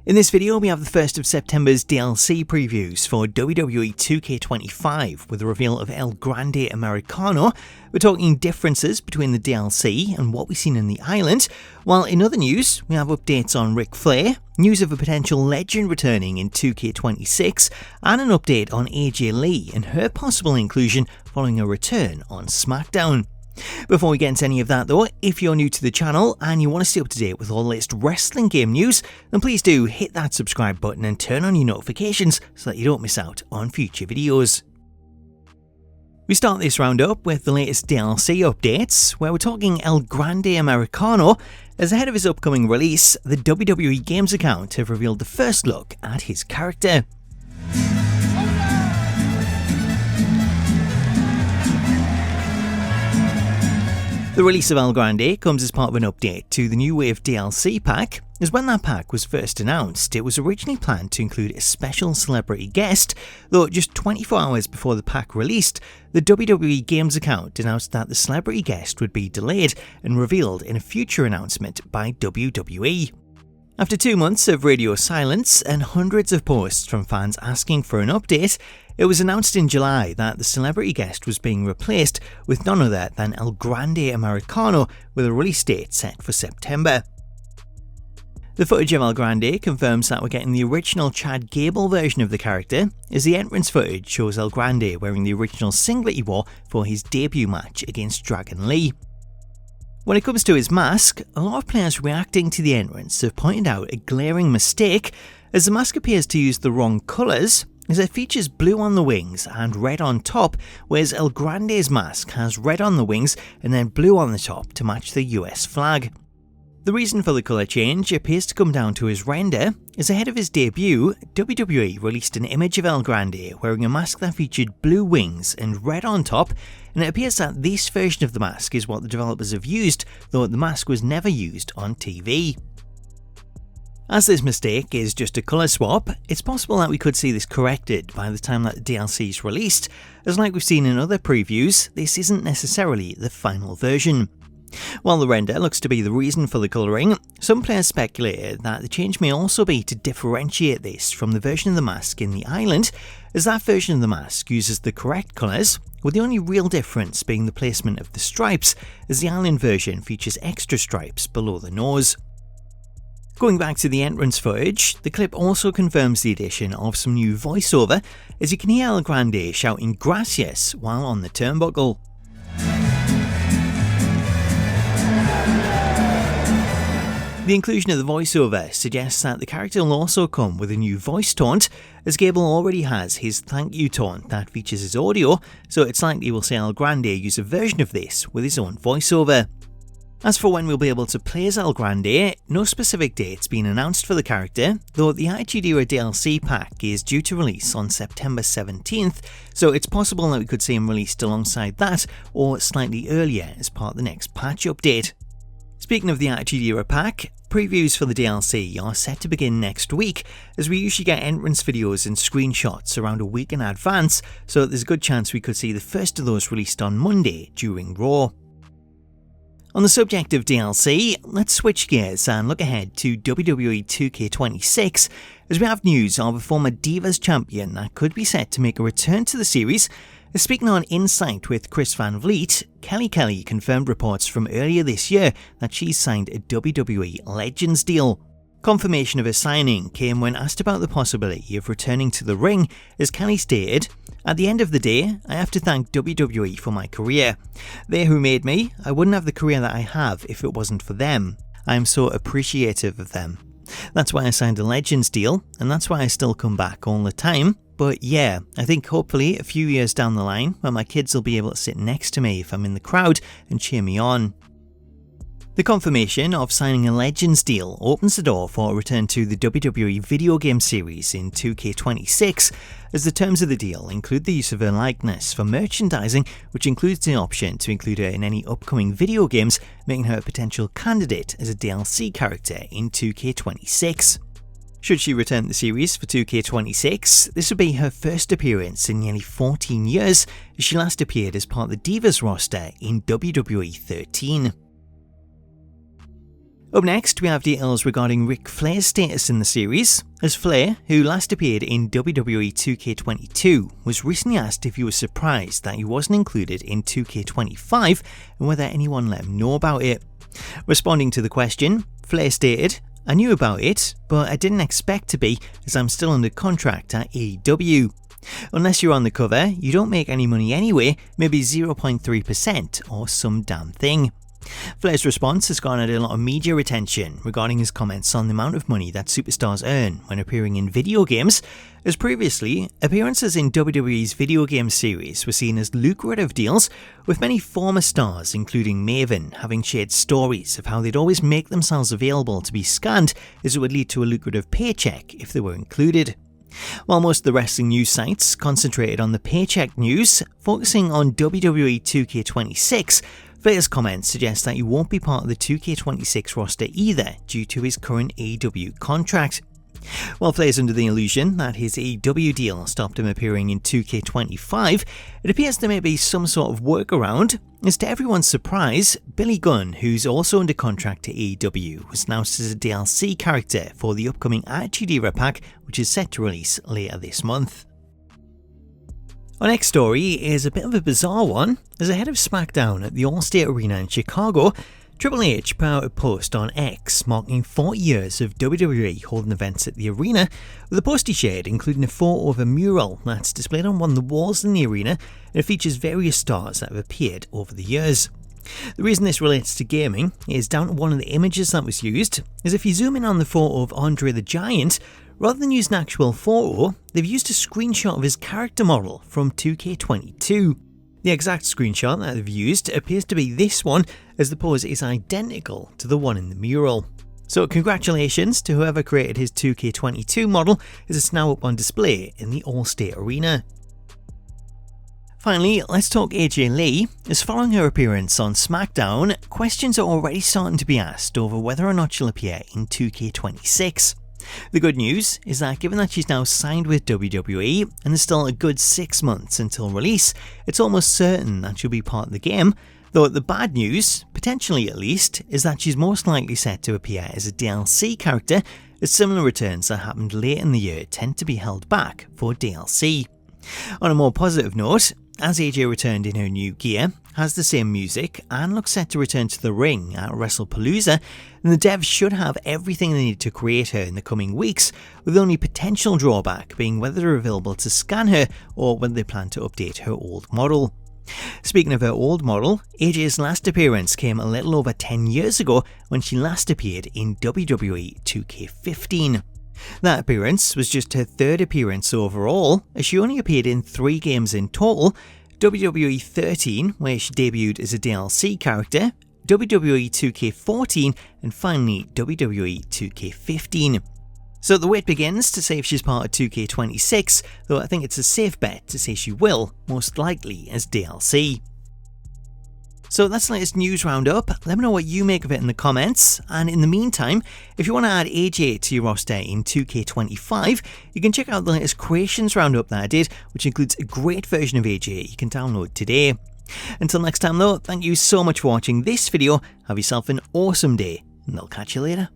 In this video, we have the 1st of September's DLC previews for WWE 2K25 with the reveal of El Grande Americano. We're talking differences between the DLC and what we've seen in the island, while in other news, we have updates on Ric Flair, news of a potential legend returning in 2K26, and an update on AJ Lee and her possible inclusion following a return on Smackdown. Before we get into any of that though, if you're new to the channel and you want to stay up to date with all the latest wrestling game news, then please do hit that subscribe button and turn on your notifications so that you don't miss out on future videos. We start this roundup with the latest DLC updates, where we're talking El Grande Americano, as ahead of his upcoming release, the WWE Games account have revealed the first look at his character. The release of El Grande comes as part of an update to the New Wave DLC pack, as when that pack was first announced, it was originally planned to include a special celebrity guest, though just 24 hours before the pack released, the WWE Games account announced that the celebrity guest would be delayed and revealed in a future announcement by WWE. After 2 months of radio silence and hundreds of posts from fans asking for an update, it was announced in July that the celebrity guest was being replaced with none other than El Grande Americano, with a release date set for September. The footage of El Grande confirms that we're getting the original Chad Gable version of the character, as the entrance footage shows El Grande wearing the original singlet he wore for his debut match against Dragon Lee. When it comes to his mask, a lot of players reacting to the entrance have pointed out a glaring mistake, as the mask appears to use the wrong colours, as it features blue on the wings and red on top, whereas El Grande's mask has red on the wings and then blue on the top to match the US flag. The reason for the colour change appears to come down to his render, as ahead of his debut, WWE released an image of El Grande wearing a mask that featured blue wings and red on top, and it appears that this version of the mask is what the developers have used, though the mask was never used on TV. As this mistake is just a colour swap, it's possible that we could see this corrected by the time that the DLC is released, as like we've seen in other previews, this isn't necessarily the final version. While the render looks to be the reason for the colouring, some players speculated that the change may also be to differentiate this from the version of the mask in the island, as that version of the mask uses the correct colours, with the only real difference being the placement of the stripes, as the island version features extra stripes below the nose. Going back to the entrance footage, the clip also confirms the addition of some new voiceover, as you can hear El Grande shouting "Gracias" while on the turnbuckle. The inclusion of the voiceover suggests that the character will also come with a new voice taunt, as Gable already has his thank you taunt that features his audio, so it's likely we'll see El Grande use a version of this with his own voiceover. As for when we'll be able to play as El Grande, no specific date's been announced for the character, though the Attire DLC pack is due to release on September 17th, so it's possible that we could see him released alongside that, or slightly earlier as part of the next patch update. Speaking of the Attire pack, previews for the DLC are set to begin next week, as we usually get entrance videos and screenshots around a week in advance, so there's a good chance we could see the first of those released on Monday during Raw. On the subject of DLC, let's switch gears and look ahead to WWE 2K26, as we have news of a former Divas champion that could be set to make a return to the series. Speaking on Insight with Chris Van Vliet, Kelly confirmed reports from earlier this year that she's signed a WWE Legends deal. Confirmation of her signing came when asked about the possibility of returning to the ring, as Kelly stated, "At the end of the day, I have to thank WWE for my career. They're who made me. I wouldn't have the career that I have if it wasn't for them. I am so appreciative of them. That's why I signed a Legends deal, and that's why I still come back all the time. But yeah, I think hopefully a few years down the line, when my kids will be able to sit next to me if I'm in the crowd and cheer me on." The confirmation of signing a Legends deal opens the door for a return to the WWE video game series in 2K26, as the terms of the deal include the use of her likeness for merchandising, which includes the option to include her in any upcoming video games, making her a potential candidate as a DLC character in 2K26. Should she return to the series for 2K26, this would be her first appearance in nearly 14 years, as she last appeared as part of the Divas roster in WWE 13. Up next, we have details regarding Ric Flair's status in the series, as Flair, who last appeared in WWE 2K22, was recently asked if he was surprised that he wasn't included in 2K25 and whether anyone let him know about it. Responding to the question, Flair stated, "I knew about it, but I didn't expect to be, as I'm still under contract at AEW. Unless you're on the cover, you don't make any money anyway, maybe 0.3% or some damn thing." Flair's response has garnered a lot of media attention regarding his comments on the amount of money that superstars earn when appearing in video games, as previously, appearances in WWE's video game series were seen as lucrative deals, with many former stars including Maven having shared stories of how they'd always make themselves available to be scanned as it would lead to a lucrative paycheck if they were included. While most of the wrestling news sites concentrated on the paycheck news, focusing on WWE 2K26, Flair's comments suggest that he won't be part of the 2K26 roster either due to his current AEW contract. While Flair's under the illusion that his AEW deal stopped him appearing in 2K25, it appears there may be some sort of workaround, as to everyone's surprise, Billy Gunn, who's also under contract to AEW, was announced as a DLC character for the upcoming Attitude Era pack, which is set to release later this month. Our next story is a bit of a bizarre one, as ahead of Smackdown at the All-State Arena in Chicago, Triple H put out a post on X marking 40 years of WWE holding events at the arena, with a post he shared including a photo of a mural that's displayed on one of the walls in the arena, and it features various stars that have appeared over the years. The reason this relates to gaming is down to one of the images that was used, as if you zoom in on the photo of Andre the Giant, rather than use an actual photo, they've used a screenshot of his character model from 2K22. The exact screenshot that they've used appears to be this one, as the pose is identical to the one in the mural. So congratulations to whoever created his 2K22 model, as it's now up on display in the All-State Arena. Finally, let's talk AJ Lee, as following her appearance on Smackdown, questions are already starting to be asked over whether or not she'll appear in 2K26. The good news is that given that she's now signed with WWE and there's still a good 6 months until release, it's almost certain that she'll be part of the game, though the bad news, potentially at least, is that she's most likely set to appear as a DLC character, as similar returns that happened late in the year tend to be held back for DLC. On a more positive note, as AJ returned in her new gear, has the same music, and looks set to return to the ring at WrestlePalooza, then the devs should have everything they need to create her in the coming weeks, with the only potential drawback being whether they're available to scan her or whether they plan to update her old model. Speaking of her old model, AJ's last appearance came a little over 10 years ago when she last appeared in WWE 2K15. That appearance was just her third appearance overall, as she only appeared in 3 games in total: WWE 13, where she debuted as a DLC character, WWE 2K14, and finally WWE 2K15. So the wait begins to see if she's part of 2K26, though I think it's a safe bet to say she will, most likely as DLC. So that's the latest news roundup. Let me know what you make of it in the comments, and in the meantime, if you want to add AJ to your roster in 2K25, you can check out the latest creations roundup that I did, which includes a great version of AJ you can download today. Until next time though, thank you so much for watching this video, have yourself an awesome day, and I'll catch you later.